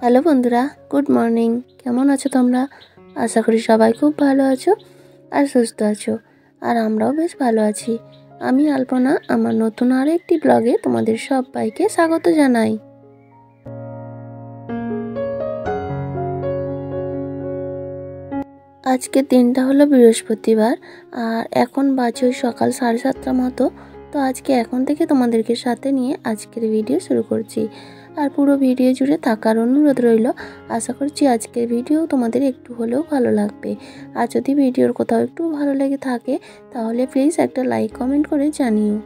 Hello বন্ধুরা, good morning. কেমন আছো তোমরা? আশা করি সবাই খুব ভালো আছো আর সুস্থ আছো। আর আমরাও বেশ ভালো আছি। আমি আলপনা, আমার নতুন আরও একটি ব্লগে তোমাদের সবাইকে স্বাগত জানাই। আজকের দিনটা হলো বৃহস্পতিবার, আর এখন বাজে ওই সকাল 7:30 মতো। তো আজকে এখন থেকে তোমাদেরকে সাথে নিয়ে আজকের ভিডিও শুরু করছি। আর পুরো ভিডিও জুড়ে থাকার অনুরোধ রইল। আশা করছি আজকের ভিডিও তোমাদের একটু হলেও ভালো লাগবে। আর যদি ভিডিওর কোথাও একটু ভালো লেগে থাকে তাহলে প্লিজ একটা লাইক কমেন্ট করে জানিও।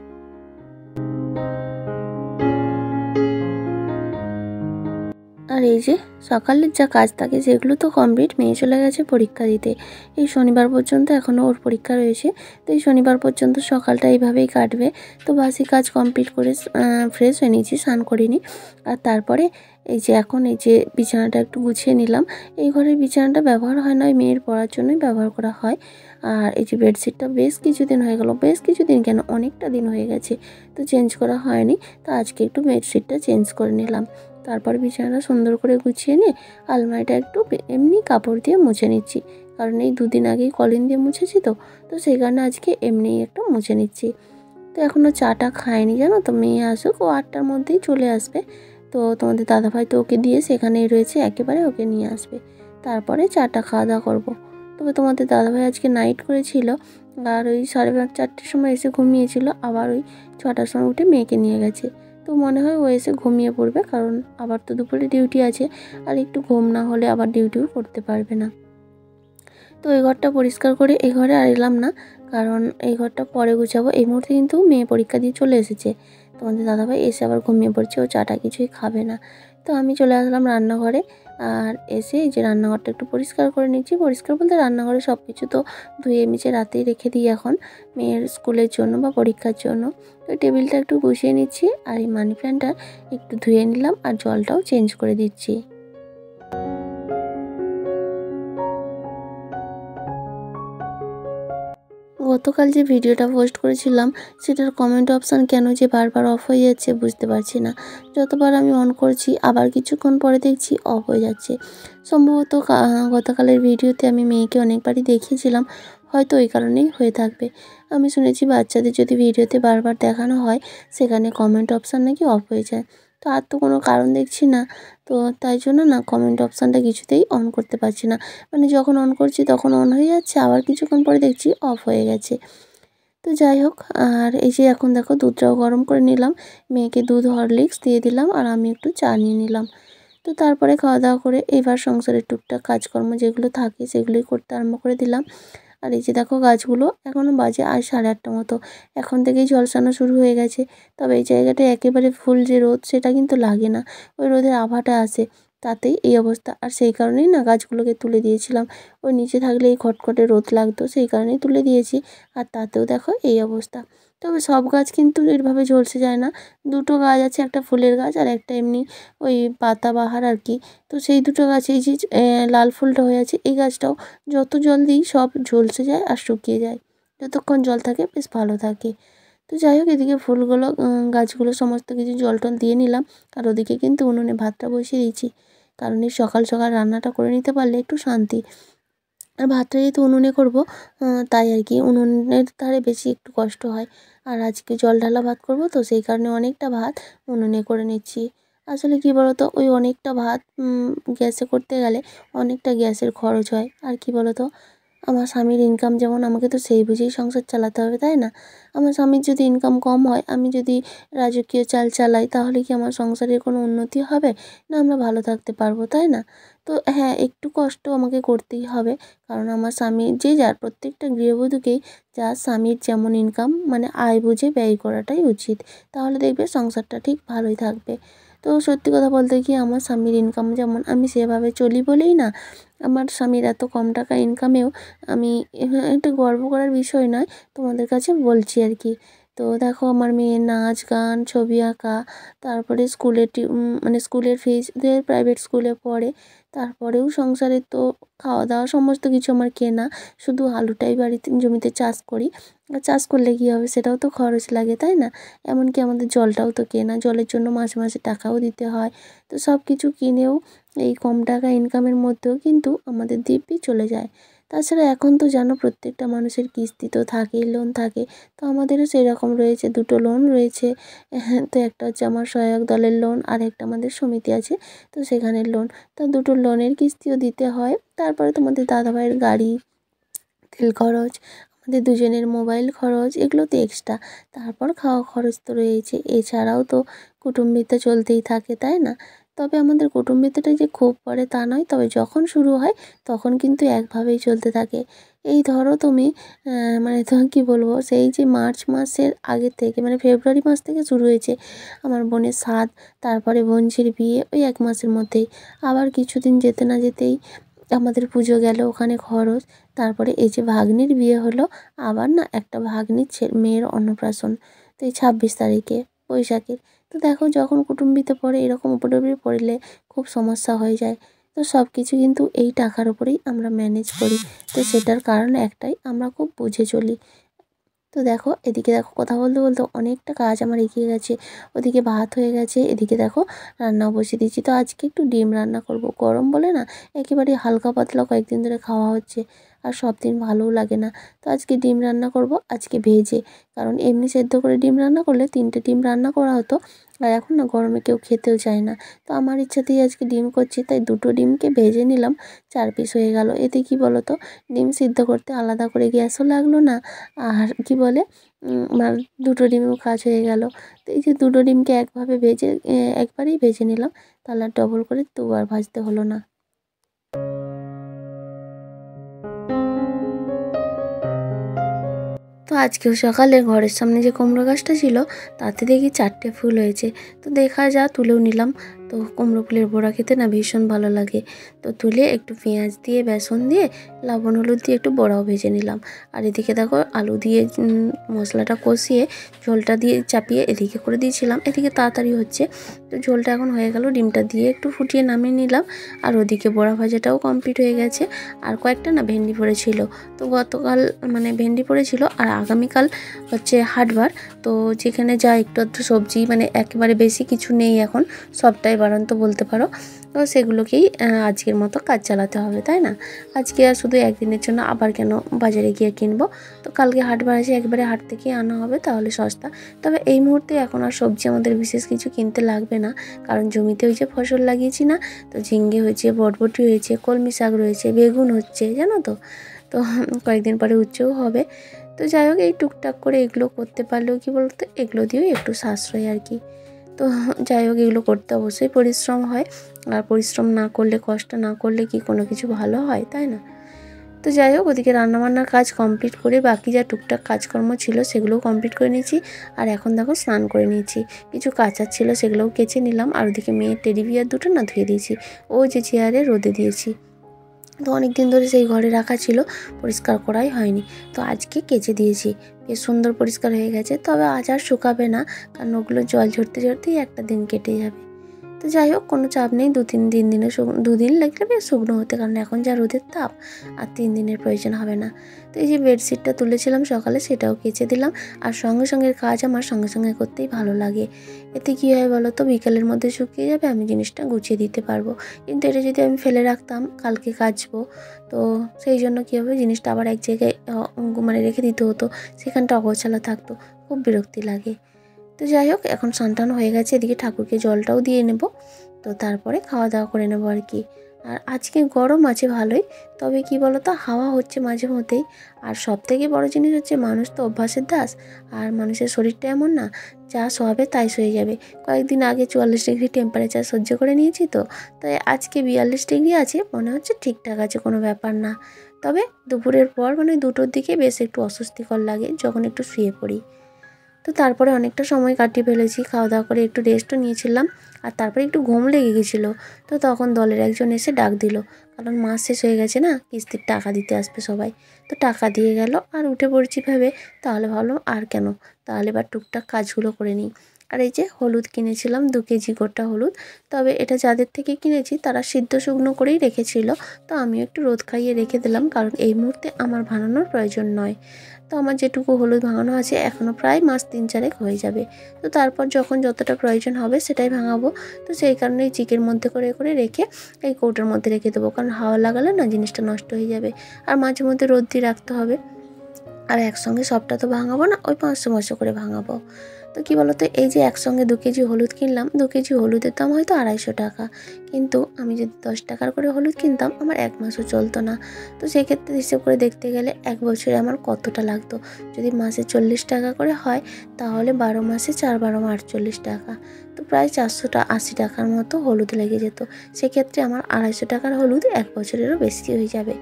আর এই যে সকালের যা কাজ থাকে সেগুলো তো কমপ্লিট। মেয়ে চলে গেছে পরীক্ষা দিতে। এই শনিবার পর্যন্ত এখনও ওর পরীক্ষা রয়েছে। তো এই শনিবার পর্যন্ত সকালটা এইভাবেই কাটবে। তো বাসি কাজ কমপ্লিট করে ফ্রেশ হয়ে নিয়েছি, স্নান করিনি। আর তারপরে এই যে এখন এই যে বিছানাটা একটু গুছিয়ে নিলাম। এই ঘরের বিছানাটা ব্যবহার হয় না, ওই মেয়ের পড়ার জন্যই ব্যবহার করা হয়। আর এই যে বেডশিটটা বেশ কিছুদিন হয়ে গেল, বেশ কিছুদিন কেন অনেকটা দিন হয়ে গেছে, তো চেঞ্জ করা হয়নি। তো আজকে একটু বেডশিটটা চেঞ্জ করে নিলাম। তারপর বিছানাটা সুন্দর করে গুছিয়ে নিয়ে আলমারিটা একটু এমনি কাপড় দিয়ে মুছে নিচ্ছি, কারণ এই দুদিন আগেই কলিন দিয়ে মুছেছি। তো সেই কারণে আজকে এমনিই একটু মুছে নিচ্ছি। তো এখনও চাটা খায়নি, জানো তো। মেয়ে আসুক, ও 8টার মধ্যেই চলে আসবে। তো তোমাদের দাদাভাই তো ওকে দিয়ে সেখানেই রয়েছে, একেবারে ওকে নিয়ে আসবে। তারপরে চাটা খাওয়া দাওয়া করবো। তবে তোমাদের দাদাভাই আজকে নাইট করেছিল, আর ওই 4:30-4টের সময় এসে ঘুমিয়েছিল। আবার ওই 6টার সময় উঠে মেয়েকে নিয়ে গেছে। তো মনে হয় ও এসে ঘুমিয়ে পড়বে, কারণ আবার তো দুপুরে ডিউটি আছে। আর একটু ঘুম না হলে আবার ডিউটিও করতে পারবে না। তো এই ঘরটা পরিষ্কার করে এই ঘরে আর এলাম না, কারণ এই ঘরটা পরে গুছাবো। এই মুহূর্তে কিন্তু মেয়ে পরীক্ষা দিয়ে চলে এসেছে। তোমাদের দাদাভাই এসে আবার ঘুমিয়ে পড়ছে, ও চাটা কিছুই খাবে না। তো আমি চলে আসলাম রান্নাঘরে। আর এসে এই যে রান্নাঘরটা একটু পরিষ্কার করে নিচ্ছি। পরিষ্কার বলতে রান্নাঘরে সব কিছু তো ধুয়ে মিশে রাতেই রেখে দিই এখন মেয়ের স্কুলের জন্য বা পরীক্ষার জন্য। তো টেবিলটা একটু গুছিয়ে নিচ্ছি, আর এই মানি প্ল্যান্টটা একটু ধুয়ে নিলাম, আর জলটাও চেঞ্জ করে দিচ্ছি। গতকাল যে ভিডিওটা পোস্ট করেছিলাম সেটার কমেন্ট অপশান কেন যে বারবার অফ হয়ে যাচ্ছে বুঝতে পারছি না। যতবার আমি অন করছি আবার কিছুক্ষণ পরে দেখছি অফ হয়ে যাচ্ছে। সম্ভবত গতকালের ভিডিওতে আমি মেয়েকে অনেকবারই দেখিয়েছিলাম, হয়তো ওই কারণেই হয়ে থাকবে। আমি শুনেছি বাচ্চাদের যদি ভিডিওতে বারবার দেখানো হয় সেখানে কমেন্ট অপশান নাকি অফ হয়ে যায়। তো আর তো কোনো কারণ দেখছি না। তো তাই জন্য না কমেন্ট অপশানটা কিছুতেই অন করতে পারছি না। মানে যখন অন করছি তখন অন হয়ে যাচ্ছে, আবার কিছুক্ষণ পরে দেখছি অফ হয়ে গেছে। তো যাই হোক, আর এই যে এখন দেখো দুধটাও গরম করে নিলাম। মেয়েকে দুধ হরলিক্স দিয়ে দিলাম, আর আমি একটু চা নিয়ে নিলাম। তো তারপরে খাওয়া দাওয়া করে এবার সংসারের টুকটাক কাজকর্ম যেগুলো থাকে সেগুলোই করতে আরম্ভ করে দিলাম। আর এই যে দেখো গাছগুলো এখনও বাজে 8:30 মতো, এখন থেকেই ঝলসানো শুরু হয়ে গেছে। তবে এই জায়গাটায় একেবারে ফুল যে রোদ সেটা কিন্তু লাগে না, ওই রোদের আভাটা আসে, তাতেই এই অবস্থা। আর সেই কারণেই না গাছগুলোকে তুলে দিয়েছিলাম। ওই নিচে থাকলে এই খটখটে রোদ লাগতো, সেই কারণেই তুলে দিয়েছি। আর তাতেও দেখো এই অবস্থা। তবে সব গাছ কিন্তু এভাবে ঝলসে যায় না। দুটো গাছ আছে, একটা ফুলের গাছ আর একটা এমনি ওই পাতাবাহার আর কি। তো সেই দুটো গাছে এই যে লাল ফুলটা হয়ে আছে, এই গাছটাও যত জল দিই সব ঝলসে যায় আর শুকিয়ে যায়। যতক্ষণ জল থাকে বেশ ভালো থাকে। তো যাই হোক, এদিকে ফুলগুলো গাছগুলো সমস্ত কিছু জল টল দিয়ে নিলাম। আর ওদিকে কিন্তু উনুনে ভাতটা বসিয়ে দিয়েছি, কারণ এই সকাল সকাল রান্নাটা করে নিতে পারলে একটু শান্তি। আর ভাতটা যেহেতু উনুনে করবো, তাই আর কি উনুনের ধারে বেশি একটু কষ্ট হয়। আর আজকে জল ঢালা ভাত করবো, তো সেই কারণে অনেকটা ভাত উনুনে করে নিচ্ছি। আসলে কি বলতো, ওই অনেকটা ভাত গ্যাসে করতে গেলে অনেকটা গ্যাসের খরচ হয়। আর কি বলতো, আমার স্বামীর ইনকাম যেমন, আমাকে তো সেই বুঝেই সংসার চালাতে হবে, তাই না? আমার স্বামীর যদি ইনকাম কম হয়, আমি যদি রাজকীয় চাল চালাই, তাহলে কি আমার সংসারের কোনো উন্নতি হবে? না আমরা ভালো থাকতে পারবো, তাই না? তো হ্যাঁ, একটু কষ্ট আমাকে করতেই হবে, কারণ আমার স্বামী যে যার প্রত্যেকটা গৃহবধূকেই যার স্বামীর যেমন ইনকাম মানে আয় বুঝে ব্যয় করাটাই উচিত। তাহলে দেখবে সংসারটা ঠিক ভালোই থাকবে। তো সত্যি কথা বলতে কি, আমার স্বামীর ইনকাম যেমন, আমি সেভাবে চলি বলেই না আমার স্বামীর এত কম টাকা ইনকামেও আমি একটা গর্ব করার বিষয় নয়, তোমাদের কাছে বলছি আর কি। তো দেখো আমার মেয়ের নাচ গান ছবি আঁকা, তারপরে মানে স্কুলের ফিজ, প্রাইভেট স্কুলে পড়ে। তারপরেও সংসারের তো খাওয়া দাওয়া সমস্ত কিছু আমার কেনা। শুধু আলুটাই বাড়িতে জমিতে চাষ করি। আর চাষ করলে কী হবে, সেটাও তো খরচ লাগে, তাই না? এমনকি আমাদের জলটাও তো কেনা, জলের জন্য মাসে মাসে টাকাও দিতে হয়। তো সব কিছু কিনেও এই কম টাকা ইনকামের মধ্যেও কিন্তু আমাদের দিব্যি চলে যায়। তাছাড়া এখন তো জানো প্রত্যেকটা মানুষের কিস্তি তো থাকেই, লোন থাকে। তো আমাদেরও সেরকম রয়েছে, দুটো লোন রয়েছে। হ্যাঁ, তো একটা হচ্ছে আমার সহায়ক দলের লোন, আর একটা আমাদের সমিতি আছে, তো সেখানের লোন। তো দুটো লোনের কিস্তিও দিতে হয়। তারপরে তোমাদের দাদাভাইয়ের গাড়ি, তেল খরচ, আমাদের দুজনের মোবাইল খরচ, এগুলো তো এক্সট্রা। তারপর খাওয়া খরচ তো রয়েছে। এছাড়াও তো কুটুম্বিতা চলতেই থাকে, তাই না? তবে আমাদের কুটুম্বিতাটা যে খুব পড়ে তা নয়, তবে যখন শুরু হয় তখন কিন্তু একভাবেই চলতে থাকে। এই ধরো তুমি মানে তো কী বলবো, সেই যে মার্চ মাসের আগের থেকে, মানে ফেব্রুয়ারি মাস থেকে শুরু হয়েছে আমার বোনের শ্রাদ্ধ, তারপরে বোনঝির বিয়ে, ওই 1 মাসের মধ্যেই। আবার কিছুদিন যেতে না যেতেই আমাদের পুজো গেল, ওখানে খরচ। তারপরে এই যে ভাগ্নির বিয়ে হলো, আবার না একটা ভাগ্নির মেয়ের অন্নপ্রাশন, তো এই 26 তারিখে বৈশাখের। তো দেখো যখন কুটুম্বিতে পড়ে এরকম উপরে উপরে পড়লে খুব সমস্যা হয়ে যায়। তো সব কিছু কিন্তু এই টাকার উপরেই আমরা ম্যানেজ করি। তো সেটার কারণ একটাই, আমরা খুব বুঝে চলি। তো দেখো এদিকে দেখো কথা বলতে বলতে অনেকটা কাজ আমার এগিয়ে গেছে। ওদিকে ভাত হয়ে গেছে, এদিকে দেখো রান্নাও বসিয়ে দিয়েছি। তো আজকে একটু ডিম রান্না করব, গরম বলে না একেবারে হালকা পাতলা কয়েকদিন ধরে খাওয়া হচ্ছে, আর সব দিন ভালোও লাগে না। তো আজকে ডিম রান্না করব, আজকে ভেজে। কারণ এমনি সেদ্ধ করে ডিম রান্না করলে 3টে ডিম রান্না করা হতো, আর এখন না গরমে কেউ খেতেও চায় না। তো আমার ইচ্ছাতেই আজকে ডিম করছি, তাই দুটো ডিমকে ভেজে নিলাম। 4 পিস হয়ে গেল। এতে কি বলো তো, ডিম সিদ্ধ করতে আলাদা করে গ্যাসও লাগলো না, আর কি বলে আমার দুটো ডিমেও কাজ হয়ে গেল। তো এই যে দুটো ডিমকে একভাবে ভেজে একবারেই ভেজে নিলাম, তাহলে আর ডবল করে দুবার ভাজতে হলো না। তো আজকেও সকালে ঘরের সামনে যে কুমড়ো গাছটা ছিল তাতে দেখি 4টে ফুল হয়েছে। তো দেখা যা তুলেও নিলাম। তো কুমড়ো ফুলের বড়া খেতে না ভীষণ ভালো লাগে। তো তুলে একটু পেঁয়াজ দিয়ে, বেসন দিয়ে, লবণ হলুদ দিয়ে একটু বড়াও ভেজে নিলাম। আর এদিকে দেখো আলু দিয়ে মশলাটা কষিয়ে ঝোলটা দিয়ে চাপিয়ে এদিকে করে দিয়েছিলাম। এদিকে তাড়াতাড়ি হচ্ছে। তো ঝোলটা এখন হয়ে গেল, ডিমটা দিয়ে একটু ফুটিয়ে নামিয়ে নিলাম। আর ওদিকে বড়া ভাজাটাও কমপ্লিট হয়ে গেছে। আর কয়েকটা না ভেন্ডি পড়েছিল, তো গতকাল মানে ভেন্ডি পড়েছিল, আর আগামীকাল হচ্ছে হাটবার। তো যেখানে যা একটু আধটু সবজি, মানে একেবারে বেশি কিছু নেই এখন, সবটাই বাড়ন্ত বলতে পারো। তো সেগুলোকেই আজকের মতো কাজ চালাতে হবে, তাই না? আজকে আর শুধু একদিনের জন্য আবার কেন বাজারে গিয়ে কিনবো। তো কালকে হাটবার আছে, একবারে হাট থেকেই আনা হবে, তাহলে সস্তা। তবে এই মুহূর্তে এখন আর সবজি আমাদের বিশেষ কিছু কিনতে লাগবে না, কারণ জমিতে ওই যে ফসল লাগিয়েছি না, তো ঝিঙ্গে হয়েছে, বরবটি হয়েছে, কলমি শাক রয়েছে, বেগুন হচ্ছে, জানো তো। তো কয়েকদিন পরে উচ্চও হবে। তো যাই হোক, এই টুকটাক করে এগুলো করতে পারলেও কি বলতো, এগুলো দিয়েও একটু সাশ্রয় আর কি। তো যাই হোক, এগুলো করতে অবশ্যই পরিশ্রম হয়, আর পরিশ্রম না করলে, কষ্ট না করলে কি কোনো কিছু ভালো হয়, তাই না? তো যাই হোক, ওদিকে রান্নাবান্নার কাজ কমপ্লিট করে বাকি যা টুকটাক কাজকর্ম ছিল সেগুলোও কমপ্লিট করে নিয়েছি। আর এখন দেখো স্নান করে নিয়েছি, কিছু কাচার ছিল সেগুলোও কেচে নিলাম। আর ওদিকে মেয়ের টেডি বিয়ার দুটো না ধুয়ে দিয়েছি, ও যে চেয়ারে রোদে দিয়েছি। তো অনেক দিন ধরে সেই ঘরে রাখা ছিল, পরিষ্কার করাই হয়নি। তো আজকে কেচে দিয়েছি, বেশ সুন্দর পরিষ্কার হয়ে গেছে। তবে আজ আর শুকাবে না, কারণ ওগুলো জল ঝরতে ঝরতেই একটা দিন কেটে যাবে। তো যাই হোক, কোনো চাপ নেই, 2-3 দিন লাগলে বেশ শুকনো হতে, কারণ এখন যা রোদের তাপ, আর 3 দিনের প্রয়োজন হবে না। তো এই যে বেডশিটটা তুলেছিলাম সকালে, সেটাও কেচে দিলাম। আর সঙ্গে সঙ্গে কাজ আমার সঙ্গে সঙ্গে করতেই ভালো লাগে। এতে কী হয় বলো তো, বিকালের মধ্যে শুকিয়ে যাবে, আমি জিনিসটা গুছিয়ে দিতে পারবো। কিন্তু এটা যদি আমি ফেলে রাখতাম, কালকে কাচবো, তো সেই জন্য কী হবে, জিনিসটা আবার এক জায়গায় মানে রেখে দিতে হতো, সেখানটা অগোছালো থাকতো, খুব বিরক্তি লাগে। তো যাই হোক, এখন স্নান হয়ে গেছে, এদিকে ঠাকুরকে জলটাও দিয়ে নেব। তো তারপরে খাওয়া দাওয়া করে নেবো আর কি। আর আজকে গরম আছে ভালোই, তবে কি বলো তো, হাওয়া হচ্ছে মাঝে মধ্যেই। আর সব থেকে বড় জিনিস হচ্ছে, মানুষ তো অভ্যাসের দাস, আর মানুষের শরীরটা এমন না, যা সবে তাই সয়ে যাবে। কয়েকদিন আগে 44 ডিগ্রি টেম্পারেচার সহ্য করে নিয়েছি, তো তাই আজকে 42 ডিগ্রি আছে, মনে হচ্ছে ঠিকঠাক আছে, কোনো ব্যাপার না। তবে দুপুরের পর মানে 2টোর দিকে বেশ একটু অস্বস্তিকর লাগে, যখন একটু শুয়ে পড়ি। তো তারপরে অনেকটা সময় কাটিয়ে ফেলেছি, খাওয়া দাওয়া করে একটু রেস্টও নিয়েছিলাম। আর তারপরে একটু ঘুম লেগে গেছিলো। তো তখন দলের একজন এসে ডাক দিল, কারণ মাস শেষ হয়ে গেছে না, কিস্তির টাকা দিতে আসবে সবাই। তো টাকা দিয়ে গেল, আর উঠে পড়েছি ভেবে, তাহলে ভাবলাম আর কেন, তাহলে এবার টুকটাক কাজগুলো করে নিই। আর এই যে হলুদ কিনেছিলাম, 2 কেজি গোটা হলুদ। তবে এটা যাদের থেকে কিনেছি তারা সিদ্ধ শুকনো করেই রেখেছিল, তো আমিও একটু রোদ খাইয়ে রেখে দিলাম, কারণ এই মুহূর্তে আমার বানানোর প্রয়োজন নয়। তো আমার যেটুকু হলুদ ভাঙানো আছে এখনও প্রায় মাস 3-4 হয়ে যাবে। তো তারপর যখন যতটা প্রয়োজন হবে সেটাই ভাঙাবো। তো সেই কারণেই চিকের মধ্যে করে করে রেখে এই কৌটোর মধ্যে রেখে দেবো, কারণ হাওয়া লাগালে না জিনিসটা নষ্ট হয়ে যাবে। আর মাঝে মধ্যে রোদ দিয়ে রাখতে হবে। আর একসঙ্গে সবটা তো ভাঙাবো না, ওই 500 করে ভাঙাবো। তো কী বলো তো, এই যে একসঙ্গে 2 কেজি হলুদ কিনলাম, 2 কেজি হলুদের দাম হয়তো 250 টাকা, কিন্তু আমি যদি 10 টাকার করে হলুদ কিনতাম আমার 1 মাসও চলতো না। তো সেক্ষেত্রে হিসেব করে দেখতে গেলে 1 বছরে আমার কতটা লাগতো। যদি মাসে 40 টাকা করে হয় তাহলে 12 মাসে 4-12 48 টাকা, তো প্রায় 480 টাকার মতো হলুদ লেগে যেত। সেক্ষেত্রে আমার 250 টাকার হলুদ 1 বছরেরও বেশি হয়ে যাবে।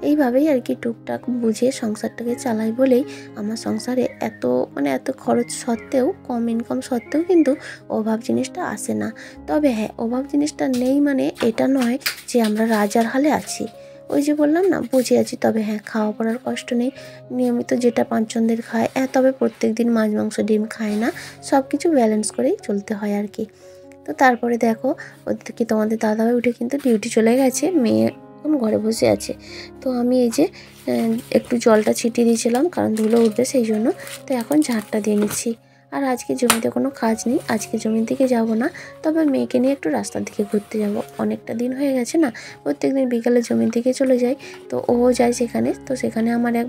এইভাবেই আর কি টুকটাক বুঝে সংসারটাকে চালাই বলেই আমার সংসারে এত খরচ সত্ত্বেও, কম ইনকাম সত্ত্বেও কিন্তু অভাব জিনিসটা আসে না। তবে হ্যাঁ, অভাব জিনিসটা নেই মানে এটা নয় যে আমরা রাজার হালে আছি। ওই যে বললাম না, বুঝে আছি। তবে হ্যাঁ, খাওয়া পড়ার কষ্ট নেই, নিয়মিত যেটা পাঁচজনদের খায়। তবে প্রত্যেক দিন মাছ মাংস ডিম খায় না, সব কিছু ব্যালেন্স করেই চলতে হয় আর কি। তো তারপরে দেখো, ওদিকে তোমাদের দাদাভাই উঠে কিন্তু ডিউটি চলে গেছে, মেয়ে এখন ঘরে বসে আছে। তো আমি এই যে একটু জলটা ছিটিয়ে দিয়েছিলাম, কারণ ধুলো উঠবে সেই জন্য। তো এখন ঝাড়টা দিয়ে নিচ্ছি। আর আজকে জমিতে কোনো কাজ নেই, আজকে জমির দিকে যাব না। তবে মেয়েকে নিয়ে একটু রাস্তার দিকে ঘুরতে যাব, অনেকটা দিন হয়ে গেছে না, প্রত্যেকদিন বিকালে জমির দিকে চলে যাই। তো ও যায় সেখানে। তো সেখানে আমার এক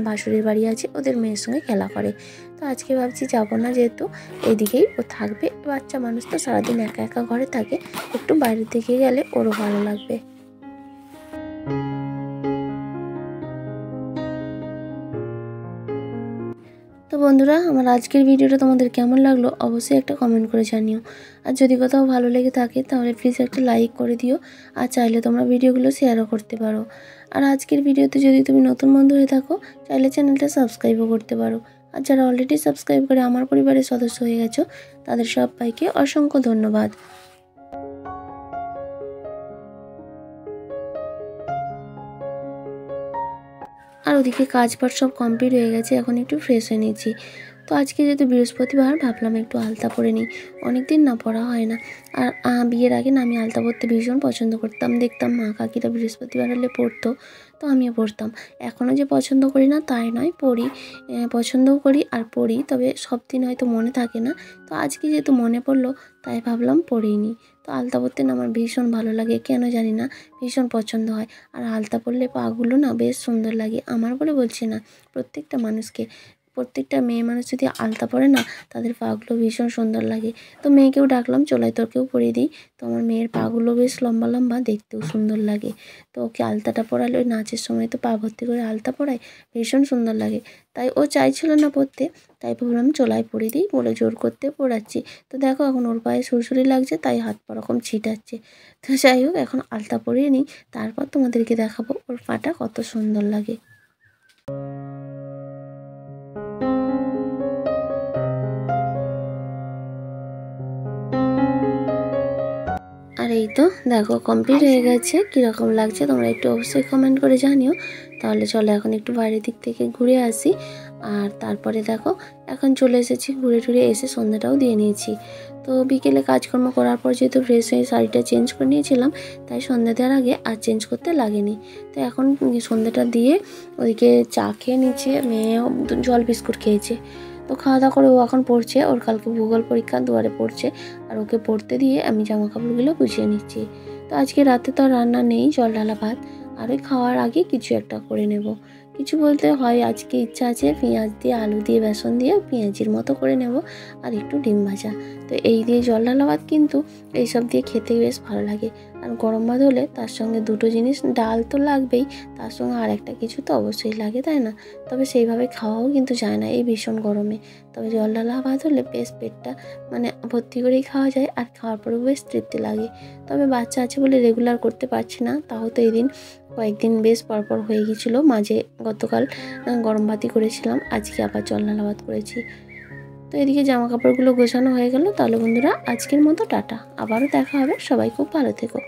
ভাসুরের বাড়ি আছে, ওদের মেয়ের সঙ্গে খেলা করে। তো আজকে ভাবছি যাব না, যেহেতু এদিকেই ও থাকবে। বাচ্চা মানুষ তো সারাদিন একা একা ঘরে থাকে, একটু বাইরের দিকে গেলে ওরও ভালো লাগবে। তো বন্ধুরা, আমার আজকের ভিডিওটা তোমাদের কেমন লাগলো অবশ্যই একটা কমেন্ট করে জানিও। আর যদি কোথাও ভালো লেগে থাকে তাহলে প্লিজ একটা লাইক করে দিও। আর চাইলে তোমরা ভিডিওগুলো শেয়ারও করতে পারো। আর আজকের ভিডিওতে যদি তুমি নতুন বন্ধু হয়ে থাকো, চাইলে চ্যানেলটা সাবস্ক্রাইবও করতে পারো। আর যারা অলরেডি সাবস্ক্রাইব করে আমার পরিবারের সদস্য হয়ে গেছো, তাদের সবাইকে অসংখ্য ধন্যবাদ। আর ওদিকে কাজ বাজ সব কমপ্লিট হয়ে গেছে, এখন একটু ফ্রেশ হয়ে নিয়েছি। তো আজকে যেহেতু বৃহস্পতিবার, ভাবলাম একটু আলতা পরে নিই, অনেক দিন না পরা হয় না। আর বিয়ের আগে না আমি আলতা পরতে ভীষণ পছন্দ করতাম, দেখতাম মা কাকিরা বৃহস্পতিবার হলে পরতো, তো আমিও পরতাম। এখনও যে পছন্দ করি না তাই নয়, পরি, পছন্দও করি আর পরি, তবে সব দিন হয়তো মনে থাকে না। তো আজকে যেহেতু মনে পড়লো তাই ভাবলাম পরেই নিই। তো আলতা পরতে না আমার ভীষণ ভালো লাগে, কেন জানি না, ভীষণ পছন্দ হয়। আর আলতা পরলে পাগুলো না বেশ সুন্দর লাগে, আমার বলে বলছি না, প্রত্যেকটা মানুষকে, প্রত্যেকটা মেয়ে মানুষ যদি আলতা পরে না তাদের পাগুলো ভীষণ সুন্দর লাগে। তো মেয়েকেও ডাকলাম, চলাই তোরকেও পরিয়ে দিই। তো আমার মেয়ের পাগুলো বেশ লম্বা লম্বা, দেখতেও সুন্দর লাগে। তো ওকে আলতাটা পরালে, ওই নাচের সময় তো পা ভর্তি করে আলতা পরায়, ভীষণ সুন্দর লাগে। তাই ও চাইছিল না পরতে, তাই ভাবলাম চলাই পরিয়ে দিই, বলে জোর করতে পরাচ্ছি। তো দেখো এখন ওর পায়ে সুরসুরি লাগছে, তাই হাত পা রকম ছিটাচ্ছে। তো যাই হোক, এখন আলতা পরিয়ে নিই, তারপর তোমাদেরকে দেখাবো ওর পাটা কত সুন্দর লাগে। আর এই তো দেখো কমপ্লিট হয়ে গেছে, কীরকম লাগছে তোমরা একটু অবশ্যই কমেন্ট করে জানিও। তাহলে চলো এখন একটু বাইরের দিক থেকে ঘুরে আসি। আর তারপরে দেখো এখন চলে এসেছি, ঘুরে টুরে এসে সন্ধ্যাটাও দিয়ে নিয়েছি। তো বিকেলে কাজকর্ম করার পর যেহেতু ফ্রেশ হয়ে শাড়িটা চেঞ্জ করে নিয়েছিলাম, তাই সন্ধ্যা দেওয়ার আগে আর চেঞ্জ করতে লাগেনি। তো এখন সন্ধ্যাটা দিয়ে ওইদিকে চা খেয়ে নিচ্ছে, মেয়েও জল বিস্কুট খেয়েছে। তো খাওয়া দাওয়া করে ও এখন পড়ছে, ওর কালকে ভূগোল পরীক্ষা, দুয়ারে পড়ছে। আর ওকে পড়তে দিয়ে আমি জামা কাপড়গুলো গুছিয়ে নিচ্ছি। তো আজকে রাতে তো আর রান্না নেই, জল ঢালা ভাত। আর ওই খাওয়ার আগে কিছু একটা করে নেব। কিছু বলতে হয়, আজকে ইচ্ছা আছে পেঁয়াজ দিয়ে, আলু দিয়ে, বেসন দিয়ে পেঁয়াজির মতো করে নেব, আর একটু ডিম ভাজা। তো এই দিয়ে জল ঢালা ভাত কিন্তু এইসব দিয়ে খেতে বেশ ভালো লাগে। আর গরম ভাত হলে তার সঙ্গে দুটো জিনিস, ডাল তো লাগবেই, তার সঙ্গে আর একটা কিছু তো অবশ্যই লাগে, তাই না? তবে সেইভাবে খাওয়াও কিন্তু যায় না এই ভীষণ গরমে। তবে জল ঢালা ভাত হলে বেশ পেটটা ভর্তি করেই খাওয়া যায়, আর খাওয়ার পরেও বেশ তৃপ্তি লাগে। তবে বাচ্চা আছে বলে রেগুলার করতে পারছি না, তাও তো এই দিন কয়েকদিন বেশ পরপর হয়ে গিয়েছিলো। মাঝে গতকাল গরম ভাতই করেছিলাম, আজকে আবার জল ঢালা ভাত করেছি। তো এদিকে জামা কাপড়গুলো গোছানো হয়ে গেল। তাহলে বন্ধুরা আজকের মতো টাটা, আবারও দেখা হবে, সবাই খুব ভালো থেকো।